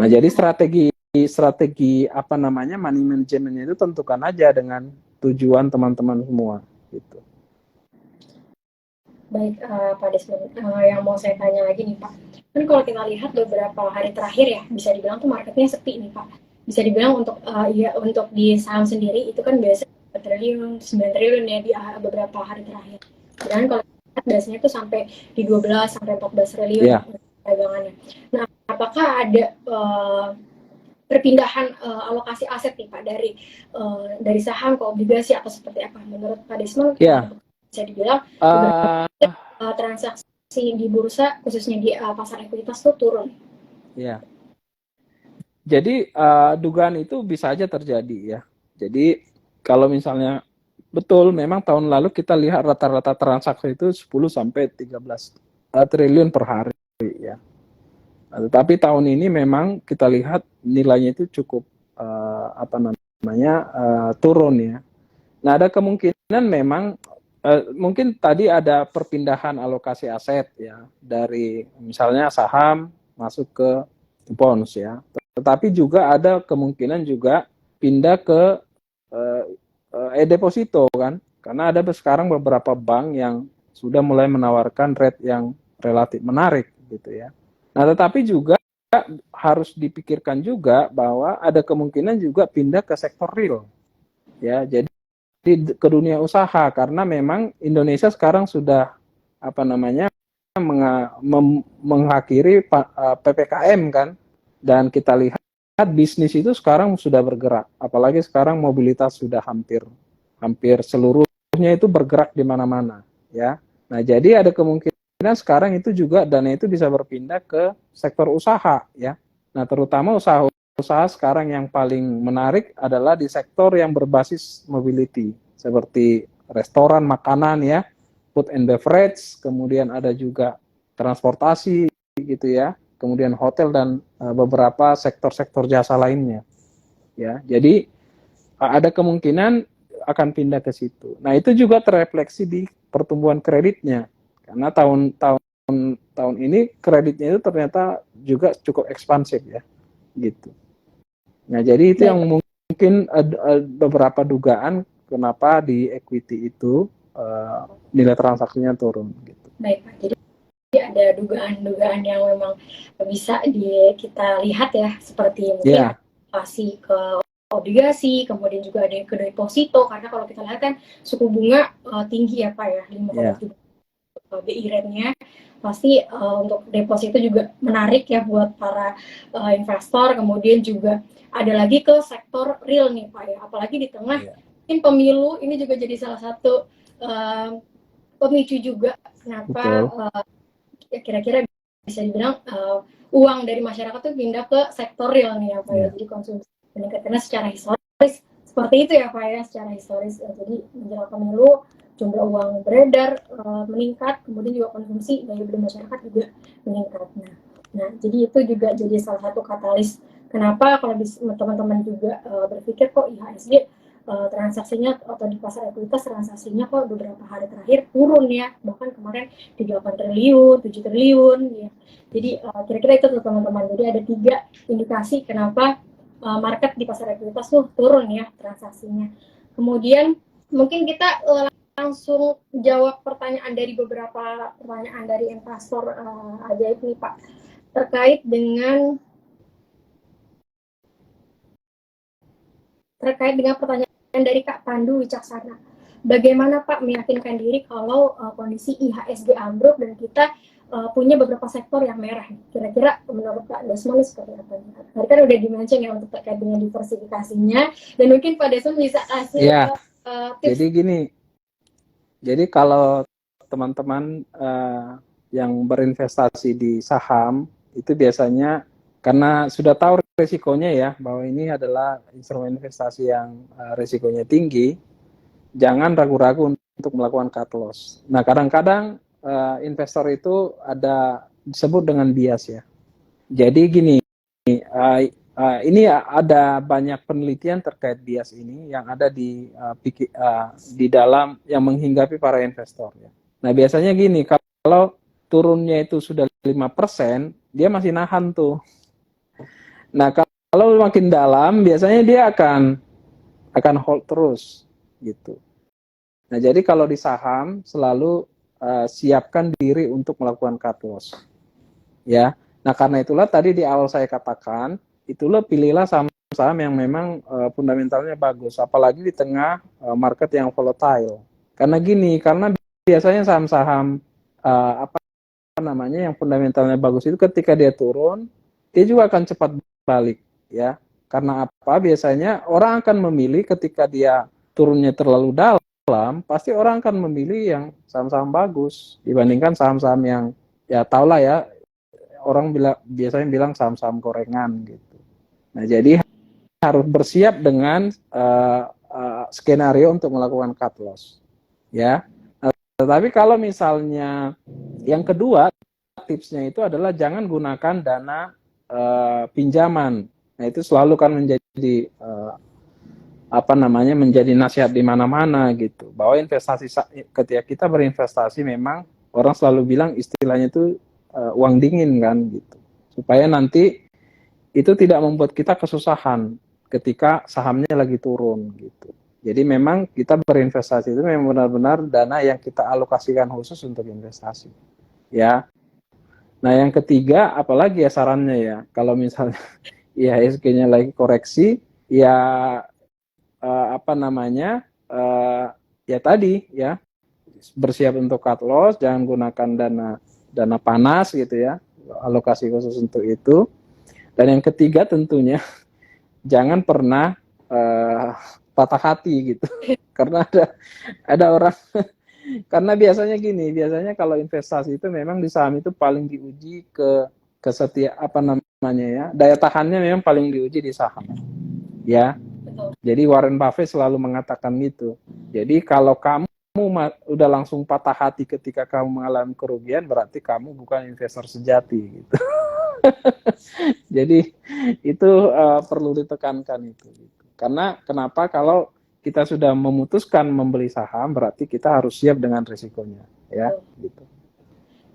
Nah, jadi strategi apa namanya money managementnya itu tentukan aja dengan tujuan teman-teman semua gitu. Baik, Pak Desmond, yang mau saya tanya lagi nih Pak, kan kalau kita lihat beberapa hari terakhir ya, bisa dibilang tuh marketnya sepi nih Pak. Bisa dibilang untuk untuk di saham sendiri itu kan biasa 4 triliun, 9 triliun ya di beberapa hari terakhir. Dan kalau kita lihat biasanya tuh sampai di 12 sampai 14 triliun Yeah. dagangannya. Nah, apakah ada perpindahan alokasi aset nih Pak dari saham ke obligasi atau seperti apa? Menurut Pak Desmond, bisa dibilang transaksi di bursa khususnya di pasar ekuitas tuh turun. Ya. Jadi dugaan itu bisa aja terjadi ya. Jadi kalau misalnya betul memang tahun lalu kita lihat rata-rata transaksi itu 10 sampai 13 triliun per hari ya. Tetapi tahun ini memang kita lihat nilainya itu cukup turun ya. Nah, ada kemungkinan memang mungkin tadi ada perpindahan alokasi aset ya dari misalnya saham masuk ke bonds ya. Tetapi juga ada kemungkinan juga pindah ke e-deposito kan. Karena ada sekarang beberapa bank yang sudah mulai menawarkan rate yang relatif menarik gitu ya. Nah, tetapi juga harus dipikirkan juga bahwa ada kemungkinan juga pindah ke sektor real. Ya, jadi ke dunia usaha karena memang Indonesia sekarang sudah mengakhiri PPKM kan, dan kita lihat bisnis itu sekarang sudah bergerak, apalagi sekarang mobilitas sudah hampir seluruhnya itu bergerak di mana-mana ya. Nah, jadi ada kemungkinan sekarang itu juga dana itu bisa berpindah ke sektor usaha ya. Nah, terutama usaha sekarang yang paling menarik adalah di sektor yang berbasis mobility seperti restoran, makanan ya, food and beverage, kemudian ada juga transportasi gitu ya, kemudian hotel dan beberapa sektor-sektor jasa lainnya ya. Jadi ada kemungkinan akan pindah ke situ. Nah, itu juga terrefleksi di pertumbuhan kreditnya karena tahun ini kreditnya itu ternyata juga cukup ekspansif ya gitu. Nah, jadi itu yang mungkin beberapa dugaan kenapa di equity itu nilai transaksinya turun gitu. Baik Pak, jadi ada dugaan-dugaan yang memang bisa kita lihat ya, seperti mungkin alokasi ke obligasi, kemudian juga ada ke deposito, karena kalau kita lihat kan suku bunga tinggi ya Pak ya, 5,7 BI rate-nya pasti untuk deposito juga menarik ya buat para investor. Kemudian juga ada lagi ke sektor real nih Pak ya, apalagi di tengah mungkin pemilu ini juga jadi salah satu pemicu juga kenapa kira-kira bisa dibilang uang dari masyarakat tuh pindah ke sektor real nih ya Pak ya, jadi konsumsi meningkat karena secara historis seperti itu ya Pak ya, secara historis jadi menjelang pemilu jumlah uang beredar meningkat, kemudian juga konsumsi daya beli masyarakat juga meningkat. Nah, jadi itu juga jadi salah satu katalis kenapa kalau teman-teman juga berpikir kok IHSG transaksinya atau di pasar ekuitas transaksinya kok beberapa hari terakhir turun ya, bahkan kemarin di 8 triliun, 7 triliun ya. Jadi kira-kira itu tuh teman-teman. Jadi ada 3 indikasi kenapa market di pasar ekuitas tuh turun ya transaksinya. Kemudian mungkin kita langsung jawab pertanyaan dari beberapa pertanyaan dari investor ajaib nih Pak, terkait dengan pertanyaan dari Kak Pandu Wicaksana. Bagaimana Pak meyakinkan diri kalau kondisi IHSG ambruk dan kita punya beberapa sektor yang merah? Kira-kira menurut Pak Desmond seperti apa? Tadi kan udah dimention ya untuk terkait dengan diversifikasinya, dan mungkin Pak Desmond bisa kasih tips. Jadi gini, jadi kalau teman-teman yang berinvestasi di saham itu biasanya karena sudah tahu risikonya ya, bahwa ini adalah instrumen investasi yang risikonya tinggi, jangan ragu-ragu untuk melakukan cut loss. Nah, kadang-kadang investor itu ada disebut dengan bias ya. Jadi gini, ini ada banyak penelitian terkait bias ini yang ada di dalam yang menghinggapi para investor ya. Nah, biasanya gini, kalau turunnya itu sudah 5%, dia masih nahan tuh. Nah, kalau makin dalam biasanya dia akan hold terus gitu. Nah, jadi kalau di saham selalu siapkan diri untuk melakukan cut loss. Ya. Nah, karena itulah tadi di awal saya katakan, itulah pilihlah saham-saham yang memang fundamentalnya bagus, apalagi di tengah market yang volatile. Karena gini, karena biasanya saham-saham apa namanya yang fundamentalnya bagus itu ketika dia turun, dia juga akan cepat balik, ya. Karena apa? Biasanya orang akan memilih ketika dia turunnya terlalu dalam, pasti orang akan memilih yang saham-saham bagus dibandingkan saham-saham yang ya tahulah ya, orang biasanya bilang saham-saham gorengan gitu. Nah, jadi harus bersiap dengan skenario untuk melakukan cut loss, ya. Tetapi kalau misalnya yang kedua tipsnya itu adalah jangan gunakan dana pinjaman. Nah, itu selalu kan menjadi menjadi nasihat di mana-mana gitu. Bahwa investasi, ketika kita berinvestasi memang orang selalu bilang istilahnya itu uang dingin kan gitu. Supaya nanti itu tidak membuat kita kesusahan ketika sahamnya lagi turun gitu. Jadi memang kita berinvestasi itu memang benar-benar dana yang kita alokasikan khusus untuk investasi. Ya. Nah, yang ketiga apalagi ya sarannya ya. Kalau misalnya IHSG-nya lagi koreksi, ya ya tadi ya bersiap untuk cut loss, jangan gunakan dana panas gitu ya, alokasi khusus untuk itu. Dan yang ketiga tentunya jangan pernah patah hati gitu, karena ada orang karena biasanya kalau investasi itu memang di saham itu paling diuji ke setiap daya tahannya memang paling diuji di saham ya. Jadi Warren Buffett selalu mengatakan gitu. Jadi kalau kamu udah langsung patah hati ketika kamu mengalami kerugian, berarti kamu bukan investor sejati gitu. Jadi itu perlu ditekankan itu. Karena kenapa? Kalau kita sudah memutuskan membeli saham, berarti kita harus siap dengan risikonya, ya. Gitu.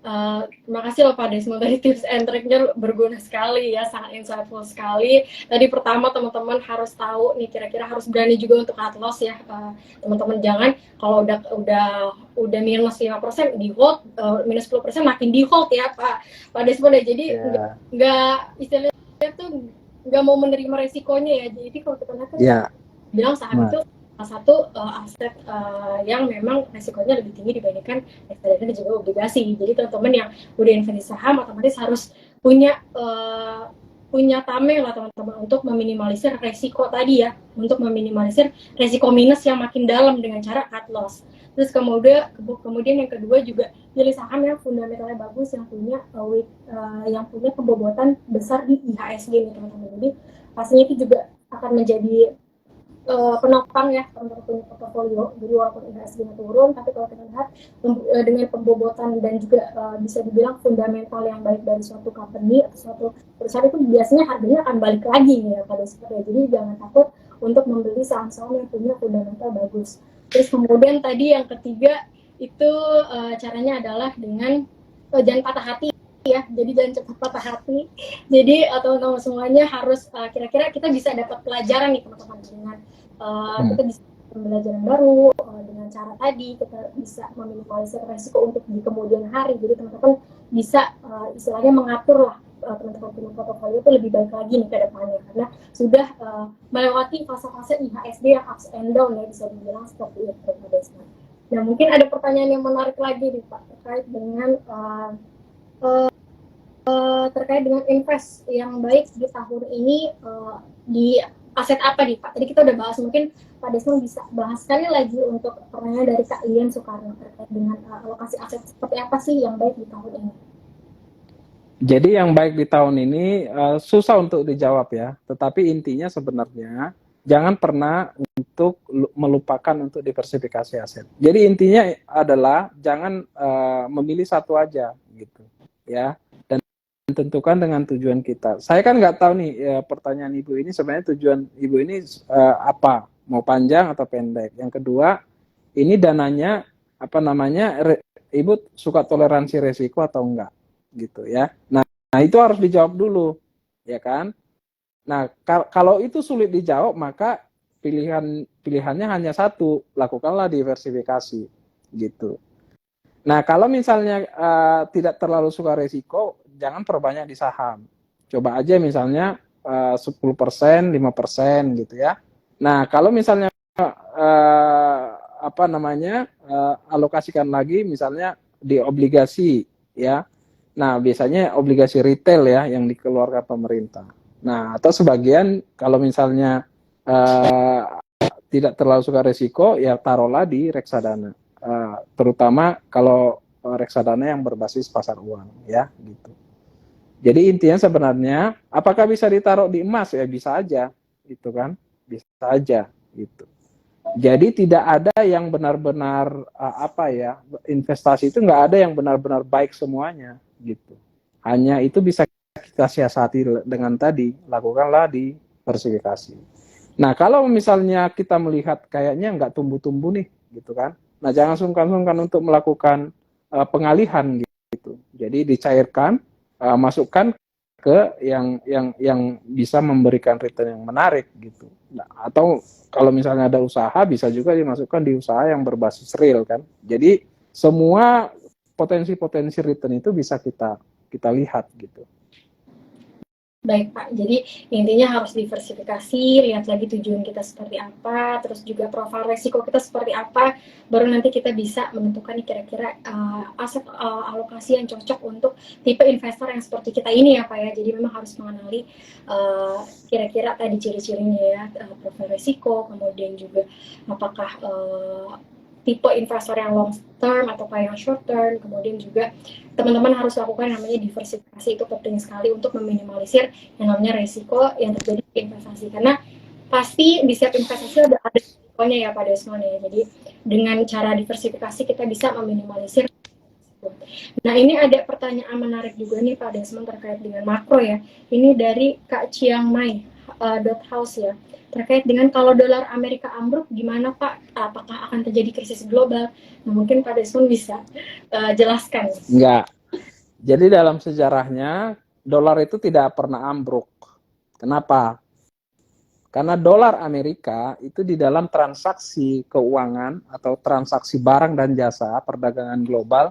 Terima kasih loh Pak Desmond, tadi tips and trick-nya berguna sekali ya, sangat insightful sekali. Tadi pertama teman-teman harus tahu nih, kira-kira harus berani juga untuk cut loss ya, teman-teman. Jangan kalau udah minus 5% di hold, minus 10% makin di hold ya Pak Desmond ya. Jadi nggak istilahnya tuh nggak mau menerima resikonya ya. Jadi kalau kita lihat bilang saham itu salah satu aset yang memang resikonya lebih tinggi dibandingkan reksadana dan juga obligasi. Jadi teman-teman yang udah investasi saham otomatis harus punya tameng lah teman-teman untuk meminimalisir resiko tadi ya, untuk meminimalisir resiko minus yang makin dalam dengan cara cut loss. Terus kemudian yang kedua juga pilih saham yang fundamentalnya bagus, yang punya pembobotan besar di IHSG nih teman-teman. Jadi pastinya itu juga akan menjadi penopang ya untuk punya portofolio. Jadi walaupun IHSG-nya turun, tapi kalau kita lihat dengan pembobotan dan juga bisa dibilang fundamental yang baik dari suatu company atau suatu perusahaan, itu biasanya harganya akan balik lagi nih ya pada seperti. Jadi jangan takut untuk membeli saham-saham yang punya fundamental bagus. Terus kemudian tadi yang ketiga itu caranya adalah dengan jangan patah hati ya, jadi jangan cepat patah hati. Jadi teman-teman semuanya harus kira-kira kita bisa dapat pelajaran nih teman-teman dengan kita bisa pembelajaran baru dengan cara tadi kita bisa meminimalisir resiko untuk di kemudian hari. Jadi teman-teman bisa istilahnya mengatur lah teman-teman punya portofolio itu lebih baik lagi nih ke depannya, karena sudah melewati fase-fase IHSG yang ups and down ya, bisa dibilang seperti itu Pak Desmond. Nah, mungkin ada pertanyaan yang menarik lagi nih Pak terkait dengan invest yang baik di tahun ini di aset apa nih Pak? Tadi kita udah bahas, mungkin Pak Desmond bisa bahas sekali lagi untuk pertanyaan dari Kak Lian Soekarno terkait dengan alokasi aset seperti apa sih yang baik di tahun ini? Jadi yang baik di tahun ini susah untuk dijawab ya, tetapi intinya sebenarnya jangan pernah untuk melupakan untuk diversifikasi aset. Jadi intinya adalah jangan memilih satu aja gitu ya, dan tentukan dengan tujuan kita. Saya kan nggak tahu nih pertanyaan Ibu ini sebenarnya tujuan Ibu ini apa, mau panjang atau pendek. Yang kedua, ini dananya Ibu suka toleransi resiko atau enggak gitu ya. Nah itu harus dijawab dulu ya kan. Nah, kalau itu sulit dijawab, maka pilihannya hanya satu, lakukanlah diversifikasi, gitu. Nah, kalau misalnya tidak terlalu suka resiko, jangan perbanyak di saham. Coba aja misalnya 10%, 5% gitu ya. Nah, kalau misalnya alokasikan lagi misalnya di obligasi ya. Nah, biasanya obligasi retail ya yang dikeluarkan pemerintah. Nah, atau sebagian kalau misalnya tidak terlalu suka resiko, ya taruhlah di reksadana. Terutama kalau reksadana yang berbasis pasar uang ya gitu. Jadi intinya sebenarnya apakah bisa ditaruh di emas, ya bisa aja gitu kan, bisa aja gitu. Jadi tidak ada yang benar-benar investasi itu nggak ada yang benar-benar baik semuanya gitu. Hanya itu bisa kita siasati dengan tadi, lakukanlah diversifikasi. Nah, kalau misalnya kita melihat kayaknya nggak tumbuh-tumbuh nih, gitu kan. Nah, jangan sungkan-sungkan untuk melakukan pengalihan gitu. Jadi dicairkan, masukkan ke yang bisa memberikan return yang menarik gitu. Nah, atau kalau misalnya ada usaha, bisa juga dimasukkan di usaha yang berbasis real kan. Jadi semua potensi-potensi return itu bisa kita lihat gitu. Baik Pak, jadi intinya harus diversifikasi, lihat lagi tujuan kita seperti apa, terus juga profil resiko kita seperti apa, baru nanti kita bisa menentukan kira-kira aset alokasi yang cocok untuk tipe investor yang seperti kita ini ya Pak ya. Jadi memang harus mengenali kira-kira tadi ciri-cirinya ya, profil resiko, kemudian juga apakah tipe investor yang long term atau yang short term, kemudian juga teman-teman harus lakukan namanya diversifikasi, itu penting sekali untuk meminimalisir yang namanya resiko yang terjadi di investasi, karena pasti di setiap investasi ada resikonya ya Pak Desmond ya. Jadi dengan cara diversifikasi kita bisa meminimalisir. Nah ini ada pertanyaan menarik juga nih Pak Desmond terkait dengan makro ya. Ini dari Kak Chiang Mai .house ya, terkait dengan kalau dolar Amerika ambruk gimana Pak? Apakah akan terjadi krisis global? Nah, mungkin Pak Desmond bisa jelaskan. Enggak. Jadi dalam sejarahnya dolar itu tidak pernah ambruk. Kenapa? Karena dolar Amerika itu di dalam transaksi keuangan atau transaksi barang dan jasa perdagangan global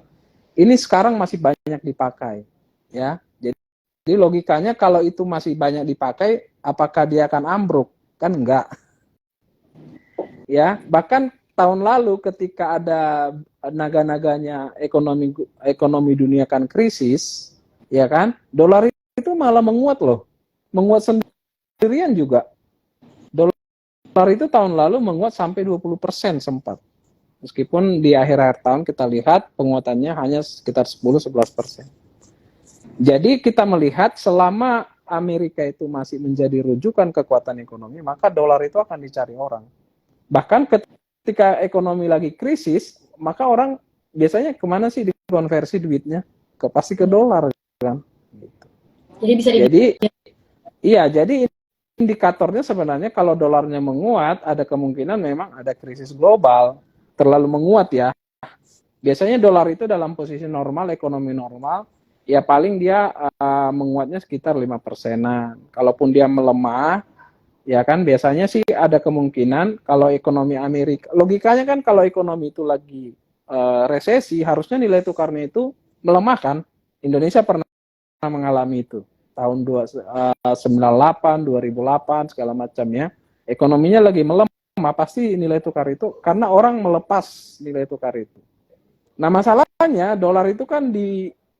ini sekarang masih banyak dipakai, ya. Jadi logikanya kalau itu masih banyak dipakai, apakah dia akan ambruk? Kan enggak. Ya, bahkan tahun lalu ketika ada naga-naganya ekonomi dunia kan krisis, ya kan, dolar itu malah menguat loh, menguat sendirian juga. Dolar itu tahun lalu menguat sampai 20% sempat. Meskipun di akhir-akhir tahun kita lihat penguatannya hanya sekitar 10-11%. Jadi kita melihat selama Amerika itu masih menjadi rujukan kekuatan ekonomi, maka dolar itu akan dicari orang. Bahkan ketika ekonomi lagi krisis, maka orang biasanya kemana sih dikonversi duitnya? Pasti ke dolar kan. Jadi bisa jadi indikatornya sebenarnya kalau dolarnya menguat, ada kemungkinan memang ada krisis global. Terlalu menguat ya. Biasanya dolar itu dalam posisi normal, ekonomi normal, ya paling dia menguatnya sekitar 5%-an. Kalaupun dia melemah, ya kan biasanya sih ada kemungkinan kalau ekonomi Amerika, logikanya kan kalau ekonomi itu lagi resesi, harusnya nilai tukarnya itu melemah kan. Indonesia pernah mengalami itu tahun 98, 2008 segala macamnya. Ekonominya lagi melemah, pasti nilai tukar itu karena orang melepas nilai tukar itu. Nah masalahnya dolar itu kan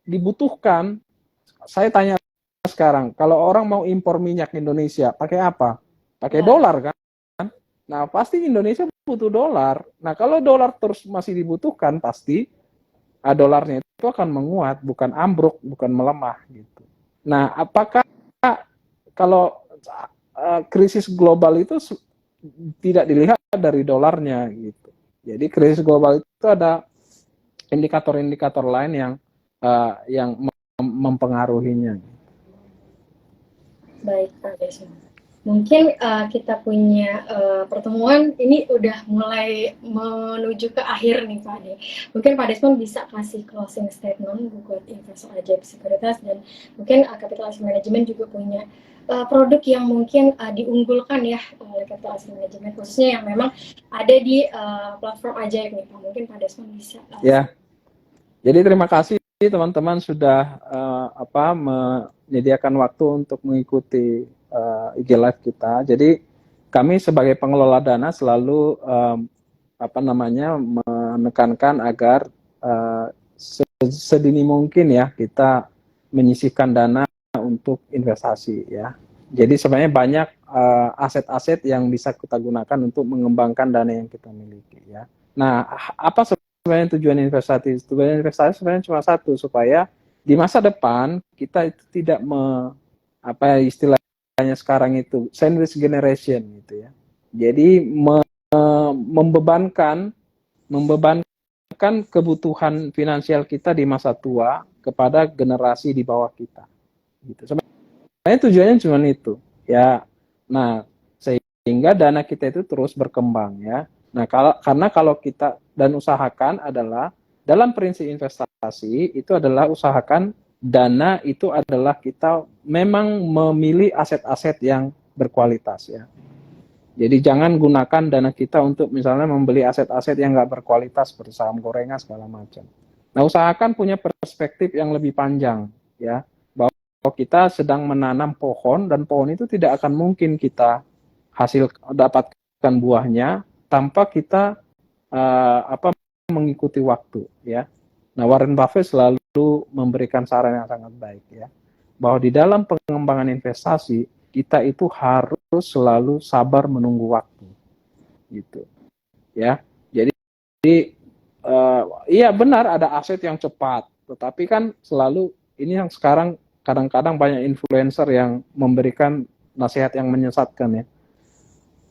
dibutuhkan. Saya tanya sekarang, kalau orang mau impor minyak Indonesia, pakai apa? Pakai dolar kan? Nah pasti Indonesia butuh dolar. Nah kalau dolar terus masih dibutuhkan, pasti dolarnya itu akan menguat, bukan ambruk, bukan melemah gitu. Nah apakah kalau krisis global itu tidak dilihat dari dolarnya gitu. Jadi krisis global itu ada indikator-indikator lain yang mempengaruhinya. baik Pak Desmond. Mungkin kita punya pertemuan ini udah mulai menuju ke akhir nih Pak Ade. Mungkin Pak Desmond bisa kasih closing statement buat investor ajaib sekuritas, dan mungkin Capital Asset Management juga punya produk yang mungkin diunggulkan ya oleh Capital Asset Management, khususnya yang memang ada di platform ajaib nih Pak. Mungkin Pak Desmond bisa. Ya, jadi terima kasih teman-teman sudah menyediakan waktu untuk mengikuti IG Live kita. Jadi kami sebagai pengelola dana selalu menekankan agar sedini mungkin ya kita menyisihkan dana untuk investasi ya. Jadi sebenarnya banyak aset-aset yang bisa kita gunakan untuk mengembangkan dana yang kita miliki ya. Nah, apa sebenarnya tujuan investasi? Tujuan investasi sebenarnya cuma satu, supaya di masa depan kita itu tidak istilahnya sekarang itu sandwich generation gitu ya. Jadi membebankan kebutuhan finansial kita di masa tua kepada generasi di bawah kita. Gitu. Sebenarnya tujuannya cuma itu, ya. Nah, sehingga dana kita itu terus berkembang, ya. Nah, karena kalau kita dan usahakan adalah dalam prinsip investasi itu adalah usahakan dana itu adalah kita memang memilih aset-aset yang berkualitas, ya. Jadi jangan gunakan dana kita untuk misalnya membeli aset-aset yang nggak berkualitas seperti saham gorengan segala macam. Nah, usahakan punya perspektif yang lebih panjang, ya. Bahwa kita sedang menanam pohon dan pohon itu tidak akan mungkin kita dapatkan buahnya tanpa kita mengikuti waktu, ya. Nah, Warren Buffett selalu memberikan saran yang sangat baik, ya, bahwa di dalam pengembangan investasi kita itu harus selalu sabar menunggu waktu, gitu, ya. Jadi iya benar ada aset yang cepat, tetapi kan selalu ini yang sekarang kadang-kadang banyak influencer yang memberikan nasihat yang menyesatkan ya.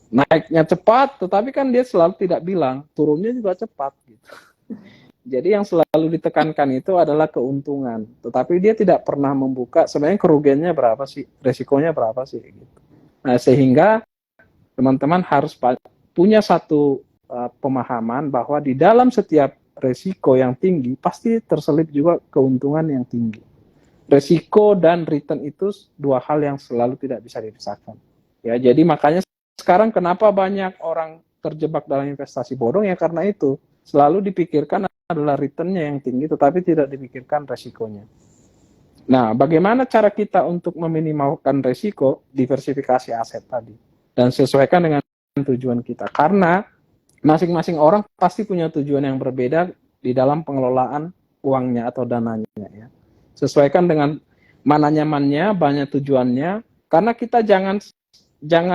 Naiknya cepat, tetapi kan dia selalu tidak bilang turunnya juga cepat gitu. Jadi yang selalu ditekankan itu adalah keuntungan, tetapi dia tidak pernah membuka sebenarnya kerugiannya berapa sih, resikonya berapa sih gitu. Nah, sehingga teman-teman harus punya satu pemahaman bahwa di dalam setiap resiko yang tinggi pasti terselip juga keuntungan yang tinggi. Resiko dan return itu dua hal yang selalu tidak bisa dipisahkan. Ya, jadi makanya sekarang kenapa banyak orang terjebak dalam investasi bodong ya karena itu selalu dipikirkan adalah returnnya yang tinggi tetapi tidak dipikirkan resikonya. Nah, bagaimana cara kita untuk meminimalkan resiko? Diversifikasi aset tadi dan sesuaikan dengan tujuan kita, karena masing-masing orang pasti punya tujuan yang berbeda di dalam pengelolaan uangnya atau dananya ya. Sesuaikan dengan mana nyamannya, banyak tujuannya, karena kita jangan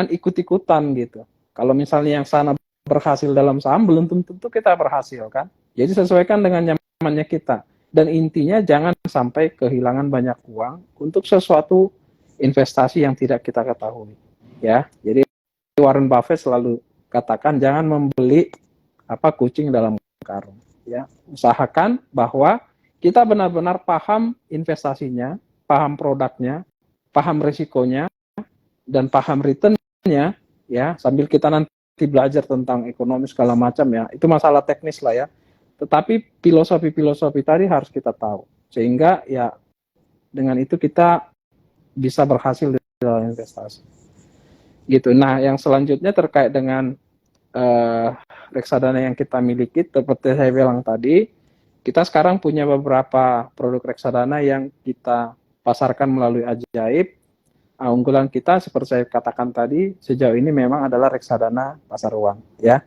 ikut-ikutan gitu. Kalau misalnya yang sana berhasil dalam saham, belum tentu kita berhasil kan. Jadi sesuaikan dengan nyamannya kita. Dan intinya jangan sampai kehilangan banyak uang untuk sesuatu investasi yang tidak kita ketahui. Ya, jadi Warren Buffett selalu katakan jangan membeli kucing dalam karung. Ya, usahakan bahwa kita benar-benar paham investasinya, paham produknya, paham risikonya, dan paham returnnya, ya, sambil kita nanti belajar tentang ekonomi segala macam ya, itu masalah teknis lah ya, tetapi filosofi tadi harus kita tahu, sehingga ya dengan itu kita bisa berhasil dalam investasi. Gitu. Nah, yang selanjutnya terkait dengan reksadana yang kita miliki, seperti saya bilang tadi, kita sekarang punya beberapa produk reksadana yang kita pasarkan melalui Ajaib. Unggulan kita seperti saya katakan tadi sejauh ini memang adalah reksadana pasar uang ya.